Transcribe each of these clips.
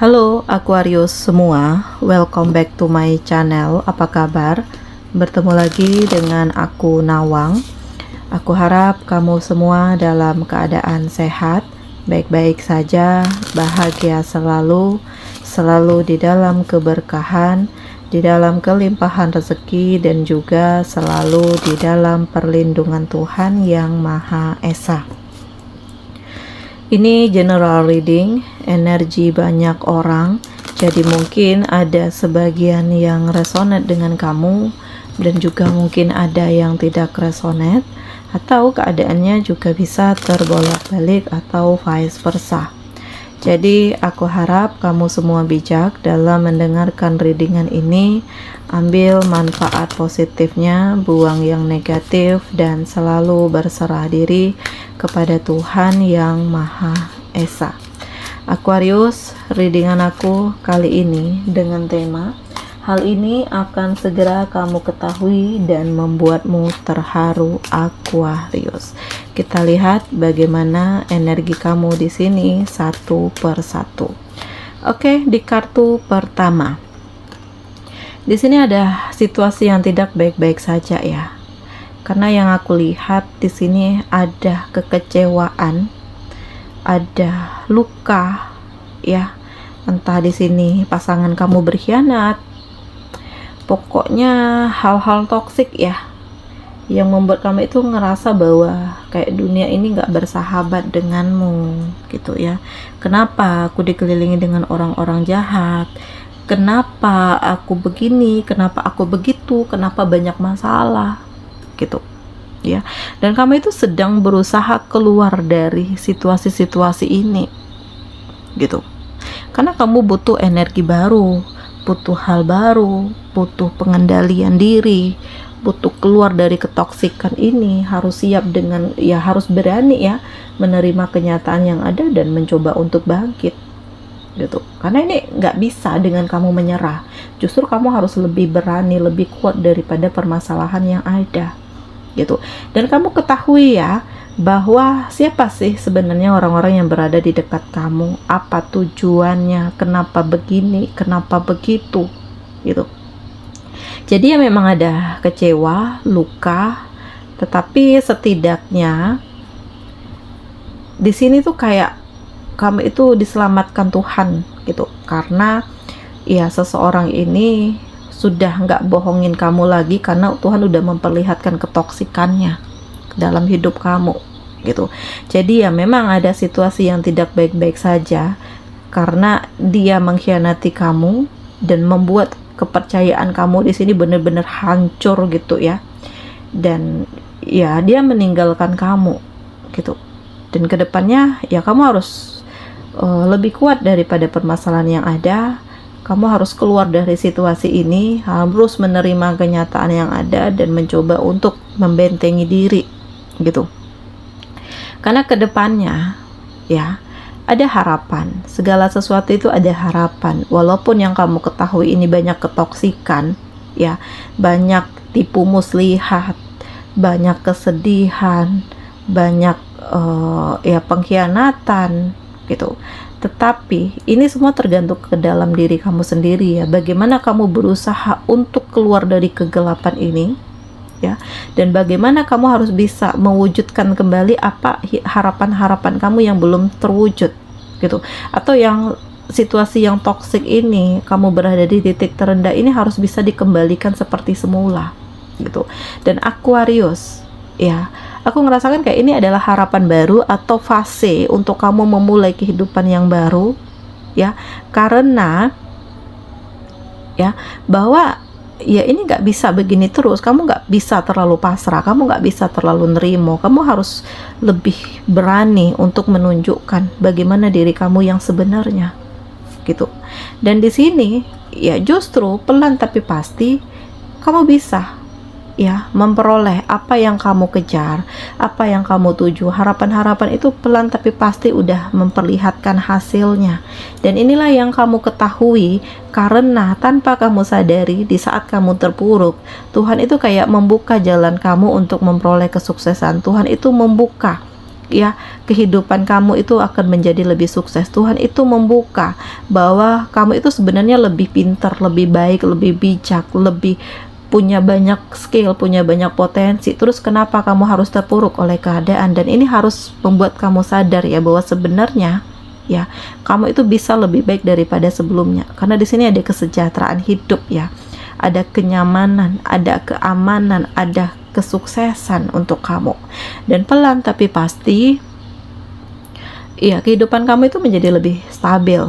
Halo Aquarius semua, welcome back to my channel. Apa kabar? Bertemu lagi dengan aku Nawang. Aku harap kamu semua dalam keadaan sehat, baik-baik saja, bahagia selalu, selalu di dalam keberkahan, di dalam kelimpahan rezeki, dan juga selalu di dalam perlindungan Tuhan Yang Maha Esa. Ini general reading, energi banyak orang, jadi mungkin ada sebagian yang resonate dengan kamu, dan juga mungkin ada yang tidak resonate, atau keadaannya juga bisa terbolak-balik atau vice versa. Jadi aku harap kamu semua bijak dalam mendengarkan readingan ini, ambil manfaat positifnya, buang yang negatif, dan selalu berserah diri kepada Tuhan Yang Maha Esa. Aquarius, readingan aku kali ini dengan tema hal ini akan segera kamu ketahui dan membuatmu terharu, Aquarius. Kita lihat bagaimana energi kamu di sini satu per satu. Oke, di kartu pertama. Di sini ada situasi yang tidak baik-baik saja ya. Karena yang aku lihat di sini ada kekecewaan, ada luka ya. Entah di sini pasangan kamu berkhianat. Pokoknya hal-hal toksik ya, yang membuat kamu itu ngerasa bahwa kayak dunia ini gak bersahabat denganmu gitu ya. Kenapa aku dikelilingi dengan orang-orang jahat, kenapa aku begini, kenapa aku begitu, kenapa banyak masalah gitu ya. Dan kamu itu sedang berusaha keluar dari situasi-situasi ini gitu, karena kamu butuh energi baru, butuh hal baru, butuh pengendalian diri, butuh keluar dari ketoksikan ini. Harus siap dengan ya, harus berani ya menerima kenyataan yang ada dan mencoba untuk bangkit gitu. Karena ini nggak bisa dengan kamu menyerah, justru kamu harus lebih berani, lebih kuat daripada permasalahan yang ada gitu. Dan kamu ketahui ya bahwa siapa sih sebenarnya orang-orang yang berada di dekat kamu, apa tujuannya, kenapa begini, kenapa begitu gitu. Jadi ya memang ada kecewa, luka, tetapi setidaknya di sini tuh kayak kamu itu diselamatkan Tuhan gitu, karena ya seseorang ini sudah nggak bohongin kamu lagi, karena Tuhan udah memperlihatkan ketoksikannya dalam hidup kamu gitu. Jadi ya memang ada situasi yang tidak baik-baik saja karena dia mengkhianati kamu dan membuat kepercayaan kamu di sini benar-benar hancur gitu ya. Dan ya dia meninggalkan kamu gitu. Dan kedepannya ya kamu harus lebih kuat daripada permasalahan yang ada. Kamu harus keluar dari situasi ini, harus menerima kenyataan yang ada dan mencoba untuk membentengi diri gitu. Karena kedepannya ya ada harapan, segala sesuatu itu ada harapan. Walaupun yang kamu ketahui ini banyak ketoksikan ya, banyak tipu muslihat, banyak kesedihan, banyak ya pengkhianatan gitu. Tetapi ini semua tergantung ke dalam diri kamu sendiri ya, bagaimana kamu berusaha untuk keluar dari kegelapan ini ya, dan bagaimana kamu harus bisa mewujudkan kembali apa harapan-harapan kamu yang belum terwujud gitu, atau yang situasi yang toksik ini, kamu berada di titik terendah ini harus bisa dikembalikan seperti semula gitu. Dan Aquarius ya, aku ngerasakan kayak ini adalah harapan baru atau fase untuk kamu memulai kehidupan yang baru ya, karena ya bahwa ya ini nggak bisa begini terus. Kamu nggak bisa terlalu pasrah, kamu nggak bisa terlalu nerimo, kamu harus lebih berani untuk menunjukkan bagaimana diri kamu yang sebenarnya gitu. Dan di sini ya justru pelan tapi pasti kamu bisa ya memperoleh apa yang kamu kejar, apa yang kamu tuju. Harapan-harapan itu pelan tapi pasti udah memperlihatkan hasilnya. Dan inilah yang kamu ketahui, karena tanpa kamu sadari di saat kamu terpuruk, Tuhan itu kayak membuka jalan kamu untuk memperoleh kesuksesan. Tuhan itu membuka ya, kehidupan kamu itu akan menjadi lebih sukses. Tuhan itu membuka bahwa kamu itu sebenarnya lebih pintar, lebih baik, lebih bijak, lebih punya banyak skill, punya banyak potensi. Terus kenapa kamu harus terpuruk oleh keadaan? Dan ini harus membuat kamu sadar ya bahwa sebenarnya ya, kamu itu bisa lebih baik daripada sebelumnya. Karena di sini ada kesejahteraan hidup ya. Ada kenyamanan, ada keamanan, ada kesuksesan untuk kamu. Dan pelan tapi pasti ya, kehidupan kamu itu menjadi lebih stabil.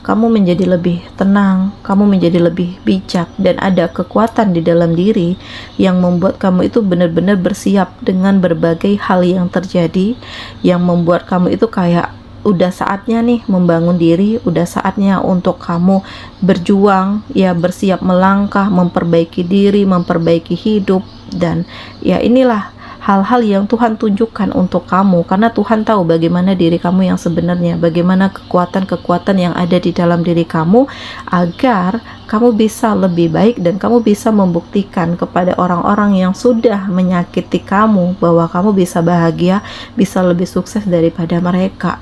Kamu menjadi lebih tenang, kamu menjadi lebih bijak, dan ada kekuatan di dalam diri yang membuat kamu itu benar-benar bersiap dengan berbagai hal yang terjadi, yang membuat kamu itu kayak udah saatnya nih membangun diri, udah saatnya untuk kamu berjuang, ya, bersiap melangkah, memperbaiki diri, memperbaiki hidup. Dan ya, inilah hal-hal yang Tuhan tunjukkan untuk kamu, karena Tuhan tahu bagaimana diri kamu yang sebenarnya, bagaimana kekuatan-kekuatan yang ada di dalam diri kamu, agar kamu bisa lebih baik dan kamu bisa membuktikan kepada orang-orang yang sudah menyakiti kamu bahwa kamu bisa bahagia, bisa lebih sukses daripada mereka,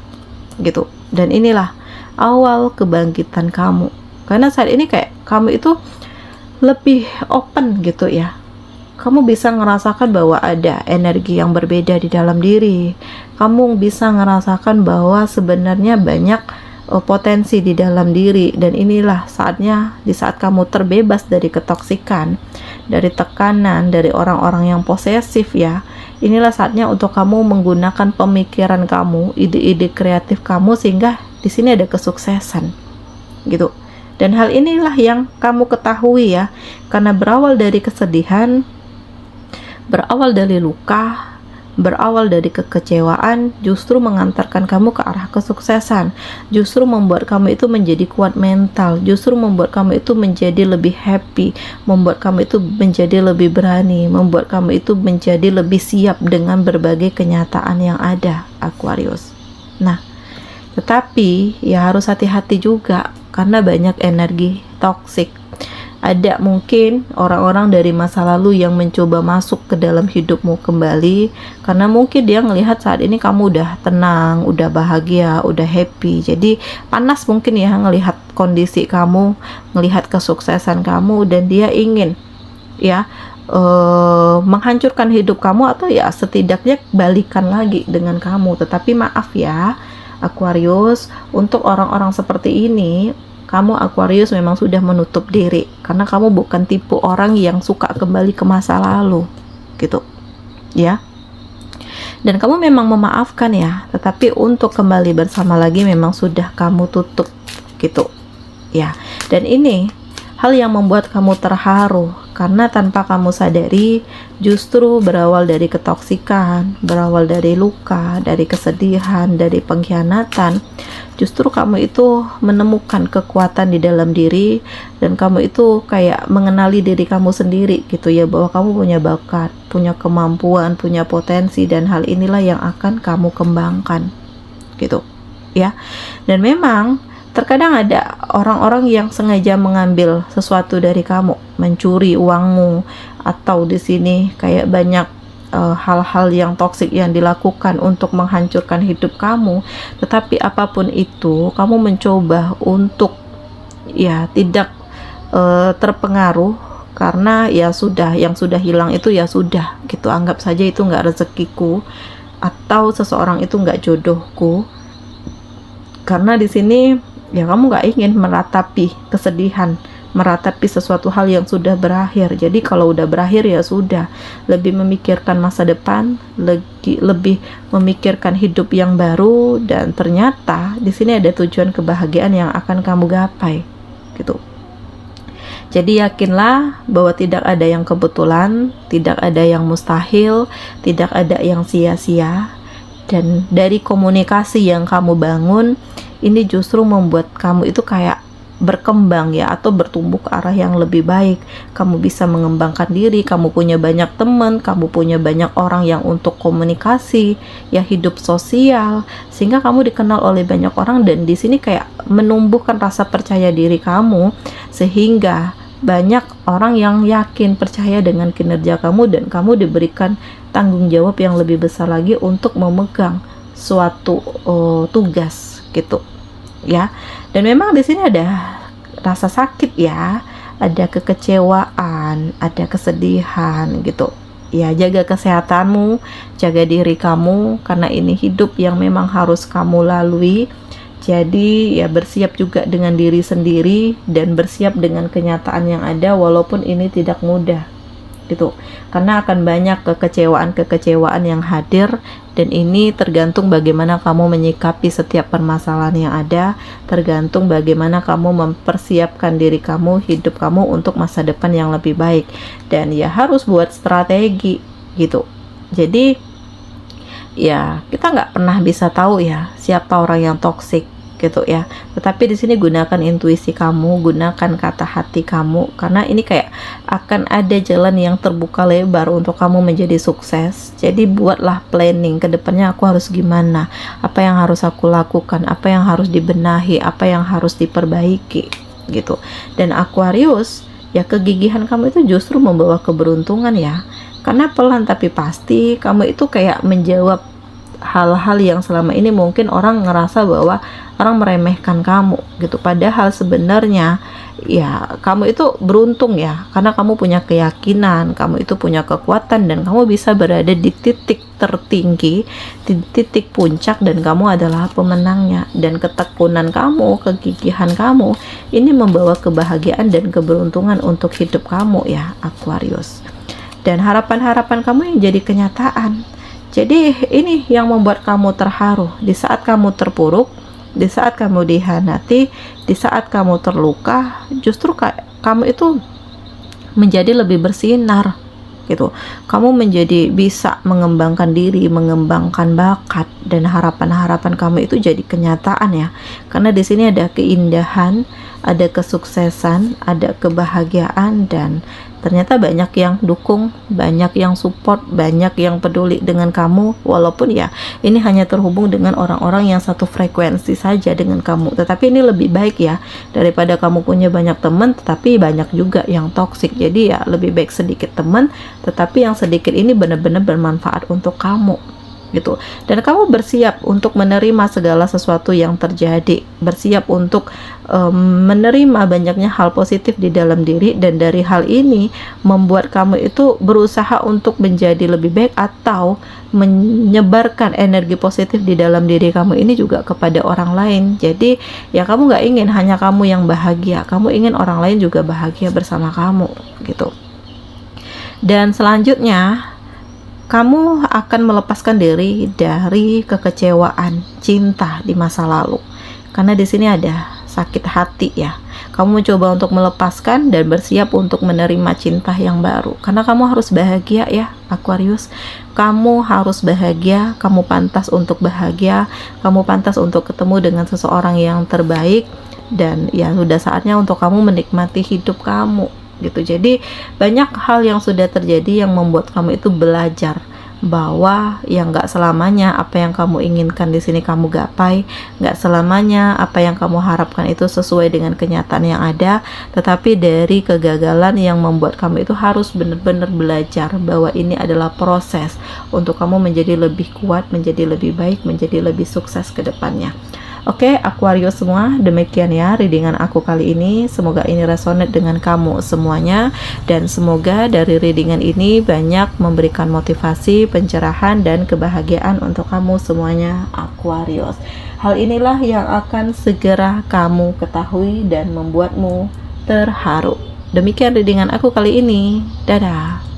gitu. Dan inilah awal kebangkitan kamu, karena saat ini kayak kamu itu lebih open gitu ya. Kamu bisa ngerasakan bahwa ada energi yang berbeda di dalam diri. Kamu bisa ngerasakan bahwa sebenarnya banyak potensi di dalam diri. Dan inilah saatnya, di saat kamu terbebas dari ketoksikan, dari tekanan, dari orang-orang yang posesif ya. Inilah saatnya untuk kamu menggunakan pemikiran kamu, ide-ide kreatif kamu, sehingga di sini ada kesuksesan gitu. Dan hal inilah yang kamu ketahui ya, karena berawal dari kesedihan, berawal dari luka, berawal dari kekecewaan, justru mengantarkan kamu ke arah kesuksesan, justru membuat kamu itu menjadi kuat mental, justru membuat kamu itu menjadi lebih happy, membuat kamu itu menjadi lebih berani, membuat kamu itu menjadi lebih siap dengan berbagai kenyataan yang ada, Aquarius. Nah, tetapi ya harus hati-hati juga, karena banyak energi toksik. Ada mungkin orang-orang dari masa lalu yang mencoba masuk ke dalam hidupmu kembali, karena mungkin dia ngelihat saat ini kamu udah tenang, udah bahagia, udah happy. Jadi panas mungkin ya ngelihat kondisi kamu, ngelihat kesuksesan kamu, dan dia ingin ya menghancurkan hidup kamu, atau ya setidaknya balikan lagi dengan kamu. Tetapi maaf ya Aquarius, untuk orang-orang seperti ini, kamu Aquarius memang sudah menutup diri, karena kamu bukan tipe orang yang suka kembali ke masa lalu gitu ya. Dan kamu memang memaafkan ya, tetapi untuk kembali bersama lagi memang sudah kamu tutup gitu ya. Dan ini hal yang membuat kamu terharu, karena tanpa kamu sadari justru berawal dari ketoksikan, berawal dari luka, dari kesedihan, dari pengkhianatan. Justru kamu itu menemukan kekuatan di dalam diri, dan kamu itu kayak mengenali diri kamu sendiri gitu ya, bahwa kamu punya bakat, punya kemampuan, punya potensi, dan hal inilah yang akan kamu kembangkan gitu ya. Dan memang terkadang ada orang-orang yang sengaja mengambil sesuatu dari kamu, mencuri uangmu, atau di sini kayak banyak hal-hal yang toksik yang dilakukan untuk menghancurkan hidup kamu. Tetapi apapun itu, kamu mencoba untuk ya tidak terpengaruh, karena ya sudah, yang sudah hilang itu ya sudah gitu, anggap saja itu nggak rezekiku, atau seseorang itu nggak jodohku. Karena di sini ya kamu nggak ingin meratapi kesedihan, meratapi sesuatu hal yang sudah berakhir. Jadi kalau udah berakhir ya sudah, lebih memikirkan masa depan, lebih memikirkan hidup yang baru. Dan ternyata di sini ada tujuan kebahagiaan yang akan kamu gapai gitu. Jadi yakinlah bahwa tidak ada yang kebetulan, tidak ada yang mustahil, tidak ada yang sia-sia. Dan dari komunikasi yang kamu bangun, ini justru membuat kamu itu kayak berkembang ya, atau bertumbuh ke arah yang lebih baik. Kamu bisa mengembangkan diri, kamu punya banyak teman, kamu punya banyak orang yang untuk komunikasi, ya, hidup sosial, sehingga kamu dikenal oleh banyak orang. Dan di sini kayak menumbuhkan rasa percaya diri kamu, sehingga banyak orang yang yakin, percaya dengan kinerja kamu, dan kamu diberikan tanggung jawab yang lebih besar lagi untuk memegang suatu tugas gitu ya. Dan memang di sini ada rasa sakit ya, ada kekecewaan, ada kesedihan gitu ya. Jaga kesehatanmu, jaga diri kamu, karena ini hidup yang memang harus kamu lalui. Jadi ya bersiap juga dengan diri sendiri dan bersiap dengan kenyataan yang ada, walaupun ini tidak mudah gitu, karena akan banyak kekecewaan yang hadir, dan ini tergantung bagaimana kamu menyikapi setiap permasalahan yang ada, tergantung bagaimana kamu mempersiapkan diri kamu, hidup kamu untuk masa depan yang lebih baik. Dan ya harus buat strategi gitu. Jadi ya kita nggak pernah bisa tahu ya siapa orang yang toksik gitu ya. Tetapi di sini gunakan intuisi kamu, gunakan kata hati kamu, karena ini kayak akan ada jalan yang terbuka lebar untuk kamu menjadi sukses. Jadi buatlah planning ke depannya, aku harus gimana, apa yang harus aku lakukan, apa yang harus dibenahi, apa yang harus diperbaiki gitu. Dan Aquarius, ya kegigihan kamu itu justru membawa keberuntungan ya, karena pelan tapi pasti kamu itu kayak menjawab hal-hal yang selama ini mungkin orang ngerasa bahwa orang meremehkan kamu gitu. Padahal sebenarnya ya kamu itu beruntung ya, karena kamu punya keyakinan, kamu itu punya kekuatan, dan kamu bisa berada di titik tertinggi, di titik puncak, dan kamu adalah pemenangnya. Dan ketekunan kamu, kegigihan kamu ini membawa kebahagiaan dan keberuntungan untuk hidup kamu ya Aquarius. Dan harapan-harapan kamu yang jadi kenyataan. Jadi ini yang membuat kamu terharu di saat kamu terpuruk, di saat kamu dihianati, di saat kamu terluka. Justru kamu itu menjadi lebih bersinar gitu. Kamu menjadi bisa mengembangkan diri, mengembangkan bakat, dan harapan-harapan kamu itu jadi kenyataan ya. Karena di sini ada keindahan, ada kesuksesan, ada kebahagiaan, dan ternyata banyak yang dukung, banyak yang support, banyak yang peduli dengan kamu. Walaupun ya ini hanya terhubung dengan orang-orang yang satu frekuensi saja dengan kamu, tetapi ini lebih baik ya daripada kamu punya banyak teman tetapi banyak juga yang toksik. Jadi ya lebih baik sedikit teman, tetapi yang sedikit ini benar-benar bermanfaat untuk kamu gitu. Dan kamu bersiap untuk menerima segala sesuatu yang terjadi, bersiap untuk menerima banyaknya hal positif di dalam diri, dan dari hal ini membuat kamu itu berusaha untuk menjadi lebih baik atau menyebarkan energi positif di dalam diri kamu ini juga kepada orang lain. Jadi ya kamu nggak ingin hanya kamu yang bahagia, kamu ingin orang lain juga bahagia bersama kamu gitu. Dan selanjutnya kamu akan melepaskan diri dari kekecewaan cinta di masa lalu, karena di sini ada sakit hati ya. Kamu mencoba untuk melepaskan dan bersiap untuk menerima cinta yang baru, karena kamu harus bahagia ya Aquarius. Kamu harus bahagia, kamu pantas untuk bahagia, kamu pantas untuk ketemu dengan seseorang yang terbaik, dan ya sudah saatnya untuk kamu menikmati hidup kamu gitu. Jadi banyak hal yang sudah terjadi yang membuat kamu itu belajar bahwa yang nggak selamanya apa yang kamu inginkan di sini kamu gapai, nggak selamanya apa yang kamu harapkan itu sesuai dengan kenyataan yang ada. Tetapi dari kegagalan yang membuat kamu itu harus benar-benar belajar bahwa ini adalah proses untuk kamu menjadi lebih kuat, menjadi lebih baik, menjadi lebih sukses ke depannya. Oke, Aquarius semua, demikian ya readingan aku kali ini. Semoga ini resonate dengan kamu semuanya, dan semoga dari readingan ini banyak memberikan motivasi, pencerahan, dan kebahagiaan untuk kamu semuanya Aquarius. Hal inilah yang akan segera kamu ketahui dan membuatmu terharu. Demikian readingan aku kali ini. Dadah.